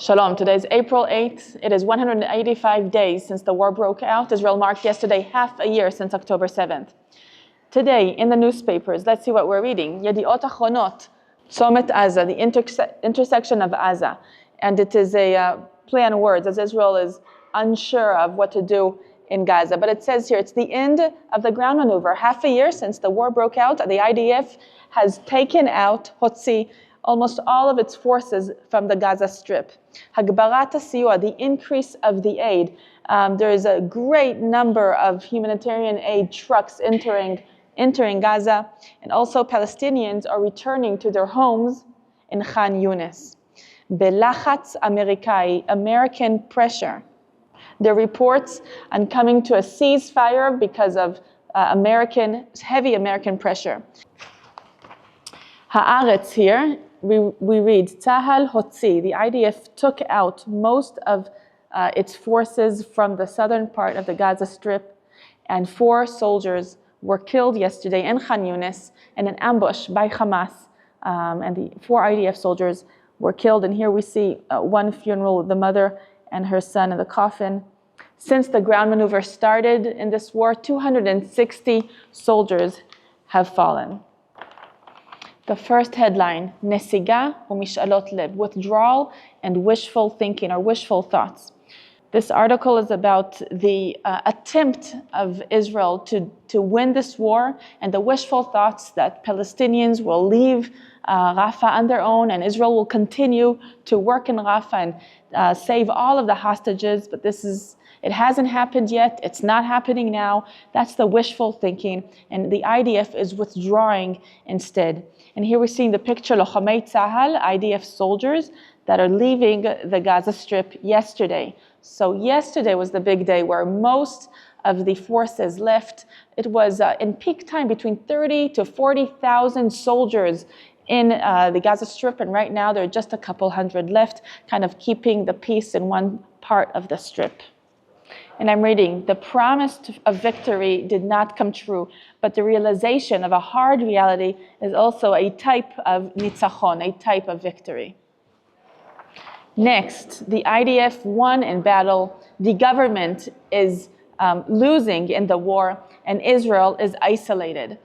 Shalom, today is April 8th. It is 185 days since the war broke out. Israel marked yesterday half a year since October 7th. Today, in the newspapers, let's see what we're reading. Yediot Achronot, Tzomet Aza, the intersection of Gaza. And it is a play on words, as Israel is unsure of what to do in Gaza. But it says here, it's the end of the ground maneuver. Half a year since the war broke out, the IDF has taken out Hotzi, almost all of its forces from the Gaza Strip. Hagbarat HaSiyua, the increase of the aid. There is a great number of humanitarian aid trucks entering Gaza, and also Palestinians are returning to their homes in Khan Yunis. Belachatz Amerikai, American pressure. There are reports on coming to a ceasefire because of heavy American pressure. Haaretz here, we read, Tzahal Hotzi, the IDF took out most of its forces from the southern part of the Gaza Strip, and 4 soldiers were killed yesterday in Khan Yunis in an ambush by Hamas, and the 4 IDF soldiers were killed. And here we see one funeral of the mother and her son in the coffin. Since the ground maneuver started in this war, 260 soldiers have fallen. The first headline, Nesiga u'mish'alot lev, withdrawal and wishful thinking or wishful thoughts. This article is about the attempt of Israel to win this war and the wishful thoughts that Palestinians will leave Rafah on their own, and Israel will continue to work in Rafah and save all of the hostages. But it hasn't happened yet. It's not happening now. That's the wishful thinking, and the IDF is withdrawing instead. And here we're seeing the picture, Lochamei Tzahal, IDF soldiers that are leaving the Gaza Strip yesterday. So yesterday was the big day where most of the forces left. It was in peak time between 30 to 40,000 soldiers in the Gaza Strip, and right now there are just a couple hundred left, kind of keeping the peace in one part of the Strip. And I'm reading, the promise of victory did not come true, but the realization of a hard reality is also a type of nitzachon, a type of victory. Next, the IDF won in battle. The government is losing in the war, and Israel is isolated.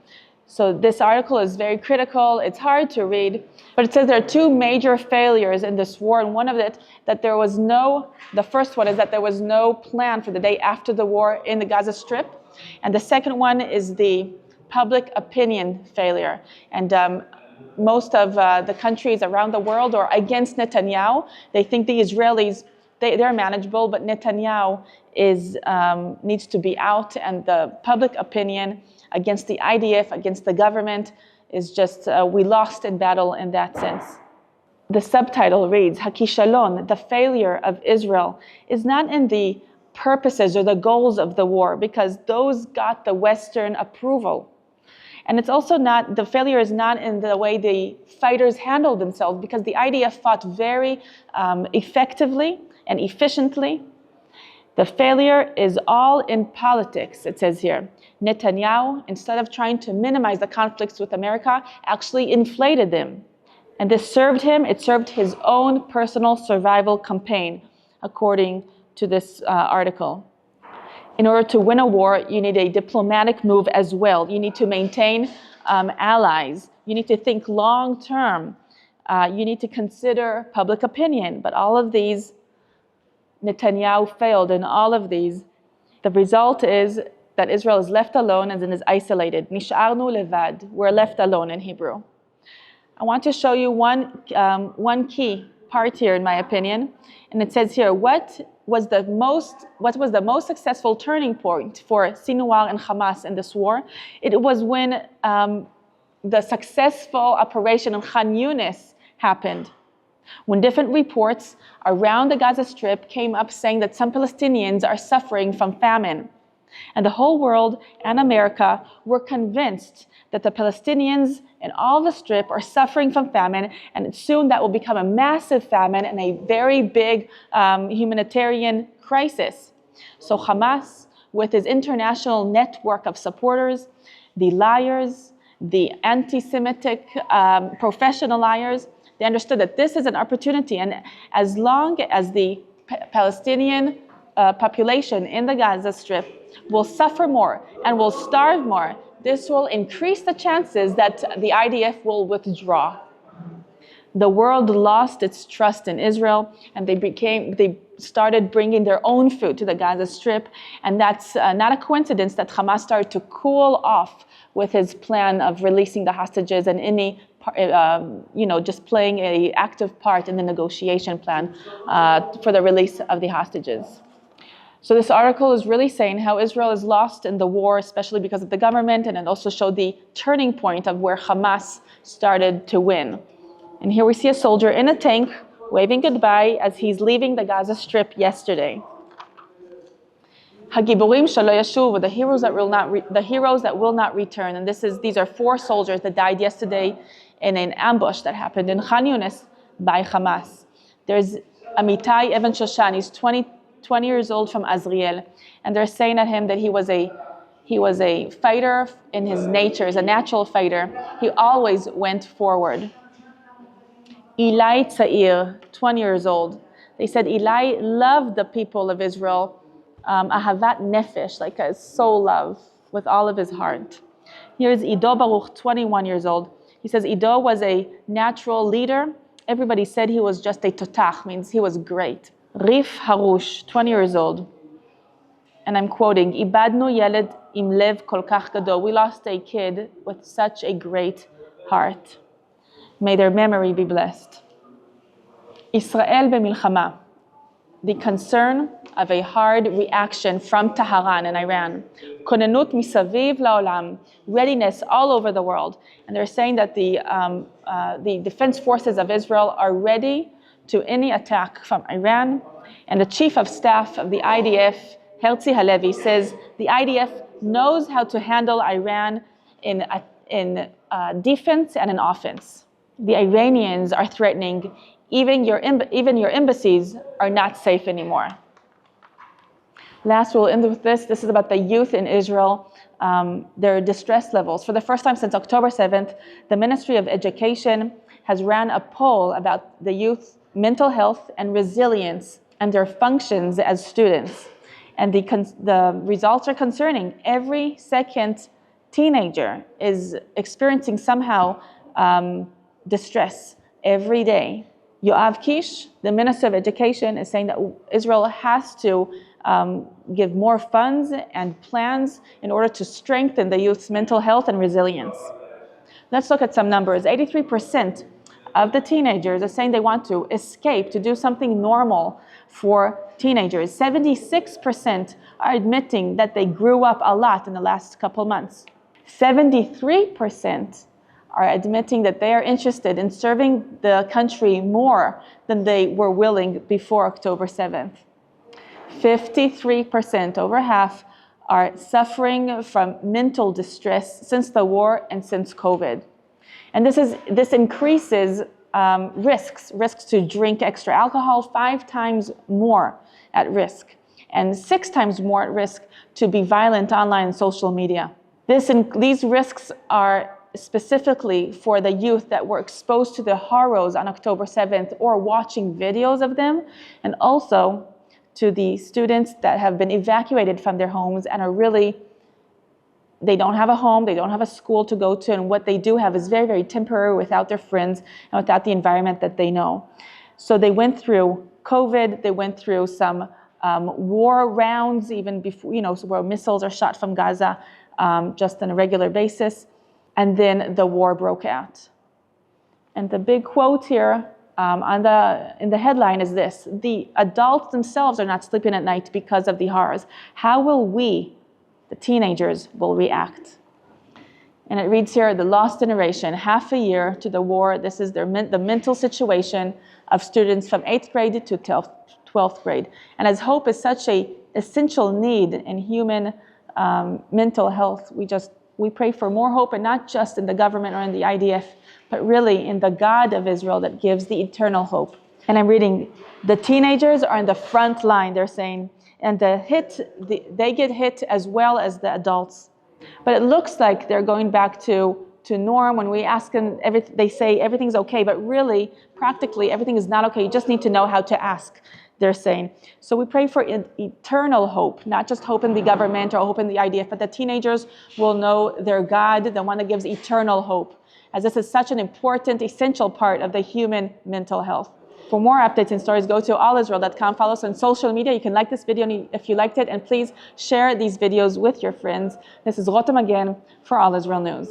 So this article is very critical. It's hard to read, but it says there are 2 major failures in this war, and one of it, the first one is that there was no plan for the day after the war in the Gaza Strip, and the second one is the public opinion failure. And most of the countries around the world are against Netanyahu. They think the Israelis, they're manageable, but Netanyahu needs to be out, and the public opinion against the IDF, against the government, is just, we lost in battle in that sense. The subtitle reads, Hakishalon, the failure of Israel, is not in the purposes or the goals of the war, because those got the Western approval. And it's also not, the failure is not in the way the fighters handled themselves, because the IDF fought very effectively and efficiently. The failure is all in politics, it says here. Netanyahu, instead of trying to minimize the conflicts with America, actually inflated them. And this served him, it served his own personal survival campaign, according to this article. In order to win a war, you need a diplomatic move as well. You need to maintain allies. You need to think long term. You need to consider public opinion. But all of these, Netanyahu failed in all of these. The result is that Israel is left alone and is isolated. Nish'arnu levad, we're left alone in Hebrew. I want to show you one key part here, in my opinion, and it says here, what was the most successful turning point for Sinwar and Hamas in this war? It was when the successful operation in Khan Yunis happened, when different reports around the Gaza Strip came up saying that some Palestinians are suffering from famine. And the whole world and America were convinced that the Palestinians in all the Strip are suffering from famine, and soon that will become a massive famine and a very big humanitarian crisis. So Hamas, with his international network of supporters, the liars, the anti-Semitic professional liars, They understood that this is an opportunity, and as long as the Palestinian population in the Gaza Strip will suffer more and will starve more, this will increase the chances that the IDF will withdraw. The world lost its trust in Israel, and they started bringing their own food to the Gaza Strip, and that's not a coincidence that Hamas started to cool off with his plan of releasing the hostages and any, just playing an active part in the negotiation plan for the release of the hostages. So this article is really saying how Israel is lost in the war, especially because of the government, and it also showed the turning point of where Hamas started to win. And here we see a soldier in a tank waving goodbye as he's leaving the Gaza Strip yesterday. Hagiborim shelo yashuvu, the heroes that will not return. And these are 4 soldiers that died yesterday in an ambush that happened in Khan Yunis by Hamas. There's Amitai Evan Shoshan. He's 20 years old from Azriel, and they're saying at him that he was a fighter in his nature, as a natural fighter. He always went forward. Eli Tzair, 20 years old. They said Eli loved the people of Israel, ahavat nefesh, like a soul love, with all of his heart. Here's Ido Baruch, 21 years old. He says Ido was a natural leader. Everybody said he was just a totach, means he was great. Rif Harush, 20 years old. And I'm quoting, Ibadnu yeled im lev kol kach gadol. We lost a kid with such a great heart. May their memory be blessed. Israel b'milchama, the concern of a hard reaction from Tehran in Iran. Konenut misaviv la'olam, readiness all over the world. And they're saying that the defense forces of Israel are ready to any attack from Iran. And the chief of staff of the IDF, Herzi Halevi, says the IDF knows how to handle Iran in defense and in offense. The Iranians are threatening, even your embassies are not safe anymore. Last, we'll end with this. This is about the youth in Israel, their distress levels. For the first time since October 7th, the Ministry of Education has ran a poll about the youth's mental health and resilience and their functions as students. And the results are concerning. Every second teenager is experiencing somehow distress every day. Yoav Kish, the Minister of Education, is saying that Israel has to give more funds and plans in order to strengthen the youth's mental health and resilience. Let's look at some numbers. 83% of the teenagers are saying they want to escape, to do something normal for teenagers. 76% are admitting that they grew up a lot in the last couple months. 73% are admitting that they are interested in serving the country more than they were willing before October 7th. 53%, over half, are suffering from mental distress since the war and since COVID. And this increases risks to drink extra alcohol, 5 times more at risk, and 6 times more at risk to be violent online and social media. These risks are specifically for the youth that were exposed to the horrors on October 7th or watching videos of them, and also to the students that have been evacuated from their homes and they don't have a home, they don't have a school to go to, and what they do have is very, very temporary without their friends and without the environment that they know. So they went through COVID, they went through some war rounds, even before, where missiles are shot from Gaza just on a regular basis. And then the war broke out. And the big quote here in the headline is this: the adults themselves are not sleeping at night because of the horrors. How will we, the teenagers, will react? And it reads here, the lost generation, half a year to the war. This is the mental situation of students from 8th grade to 12th grade. And as hope is such an essential need in human mental health, we pray for more hope, and not just in the government or in the IDF, but really in the God of Israel that gives the eternal hope. And I'm reading, the teenagers are in the front line, they're saying, and they get hit as well as the adults. But it looks like they're going back to to norm. When we ask them, they say everything's okay, but really, practically, everything is not okay. You just need to know how to ask, they're saying. So we pray for eternal hope, not just hope in the government or hope in the IDF, but the teenagers will know their God, the one that gives eternal hope, as this is such an important, essential part of the human mental health. For more updates and stories, go to allisrael.com. Follow us on social media. You can like this video if you liked it, and please share these videos with your friends. This is Rotem Magen for All Israel News.